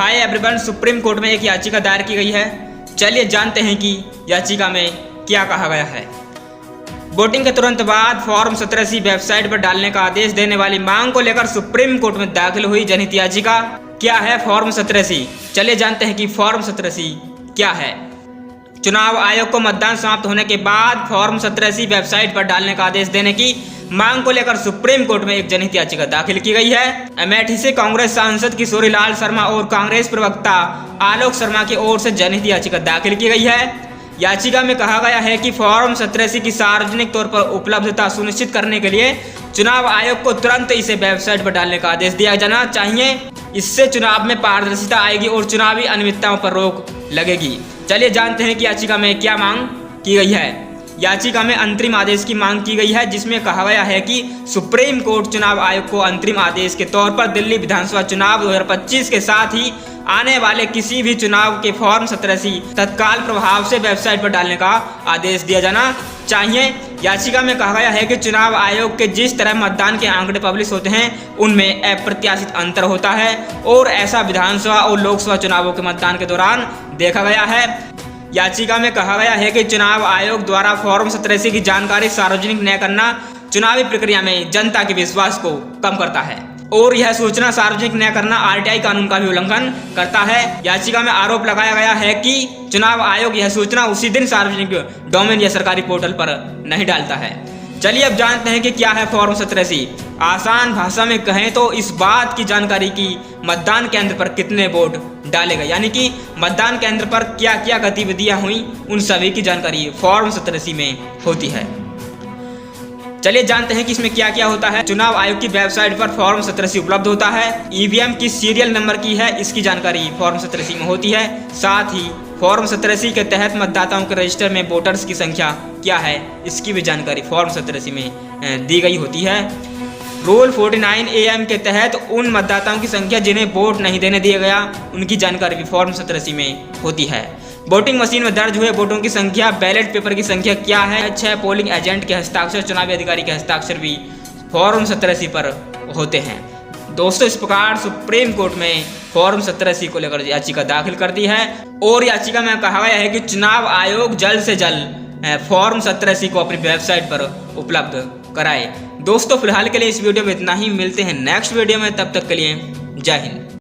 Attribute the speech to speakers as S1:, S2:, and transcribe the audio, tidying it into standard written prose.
S1: Hi everyone, supreme court में एक याचिका दायर की गई है। चलिए जानते हैं कि याचिका में क्या कहा गया है। वोटिंग के तुरंत बाद फॉर्म 17C वेबसाइट पर डालने का आदेश देने वाली मांग को लेकर सुप्रीम कोर्ट में दाखिल हुई जनहित याचिका। क्या है फॉर्म 17C? चलिए जानते हैं कि फॉर्म 17C क्या है। चुनाव आयोग को मतदान समाप्त होने के बाद फॉर्म 17C वेबसाइट पर डालने का आदेश देने की मांग को लेकर सुप्रीम कोर्ट में एक जनहित याचिका दाखिल की गई है। अमेठी से कांग्रेस सांसद किशोरी लाल शर्मा और कांग्रेस प्रवक्ता आलोक शर्मा की ओर से जनहित याचिका दाखिल की गई है। याचिका में कहा गया है कि फॉर्म 17C की सार्वजनिक तौर पर उपलब्धता सुनिश्चित करने के लिए चुनाव आयोग को तुरंत इसे वेबसाइट पर डालने का आदेश दिया जाना चाहिए। इससे चुनाव में पारदर्शिता आएगी और चुनावी अनियमितताओं पर रोक लगेगी। चलिए जानते हैं कि याचिका में क्या मांग की गई है। याचिका में अंतरिम आदेश की मांग की गई है, जिसमें कहा गया है कि सुप्रीम कोर्ट चुनाव आयोग को अंतरिम आदेश के तौर पर दिल्ली विधानसभा चुनाव 2025 के साथ ही आने वाले किसी भी चुनाव के फॉर्म 17C तत्काल प्रभाव से वेबसाइट पर डालने का आदेश दिया जाना चाहिए। याचिका में कहा गया है कि चुनाव आयोग के जिस तरह मतदान के आंकड़े पब्लिश होते हैं उनमें अप्रत्याशित अंतर होता है और ऐसा विधानसभा और लोकसभा चुनावों के मतदान के दौरान देखा गया है। याचिका में कहा गया है कि चुनाव आयोग द्वारा फॉर्म 17C की जानकारी सार्वजनिक न करना चुनावी प्रक्रिया में जनता के विश्वास को कम करता है और यह सूचना सार्वजनिक न करना RTI कानून का भी उल्लंघन करता है। याचिका में आरोप लगाया गया है कि चुनाव आयोग यह सूचना उसी दिन सार्वजनिक डोमेन या सरकारी पोर्टल पर नहीं डालता है। चलिए अब जानते हैं कि क्या है फॉर्म 17C। आसान भाषा में कहें तो इस बात की जानकारी कि मतदान केंद्र पर कितने वोट डाले गए, यानी कि मतदान केंद्र पर क्या क्या गतिविधियां हुई, उन सभी की जानकारी फॉर्म 17C में होती है। चलिए जानते हैं कि इसमें क्या क्या होता है। चुनाव आयोग की वेबसाइट पर फॉर्म 17C उपलब्ध होता है। EVM की सीरियल नंबर की है, इसकी जानकारी फॉर्म 17C में होती है। साथ ही फॉर्म 17C के तहत मतदाताओं के रजिस्टर में वोटर्स की संख्या क्या है, इसकी भी जानकारी फॉर्म 17C में दी गई होती है। रूल 49 AM के तहत उन मतदाताओं की संख्या जिन्हें वोट नहीं देने दिया गया, उनकी जानकारी भी फॉर्म 17C में होती है। वोटिंग मशीन में दर्ज हुए वोटों की संख्या, बैलेट पेपर की संख्या क्या है, 6 पोलिंग एजेंट के हस्ताक्षर, चुनावी अधिकारी के हस्ताक्षर भी फॉर्म 17C पर होते हैं। दोस्तों, इस प्रकार सुप्रीम कोर्ट में फॉर्म 17C को लेकर याचिका दाखिल कर दी है और याचिका में कहा गया है कि चुनाव आयोग जल्द से जल्द फॉर्म 17C को अपनी वेबसाइट पर उपलब्ध कराए। दोस्तों, फिलहाल के लिए इस वीडियो में इतना ही। मिलते हैं नेक्स्ट वीडियो में, तब तक के लिए जय हिंद।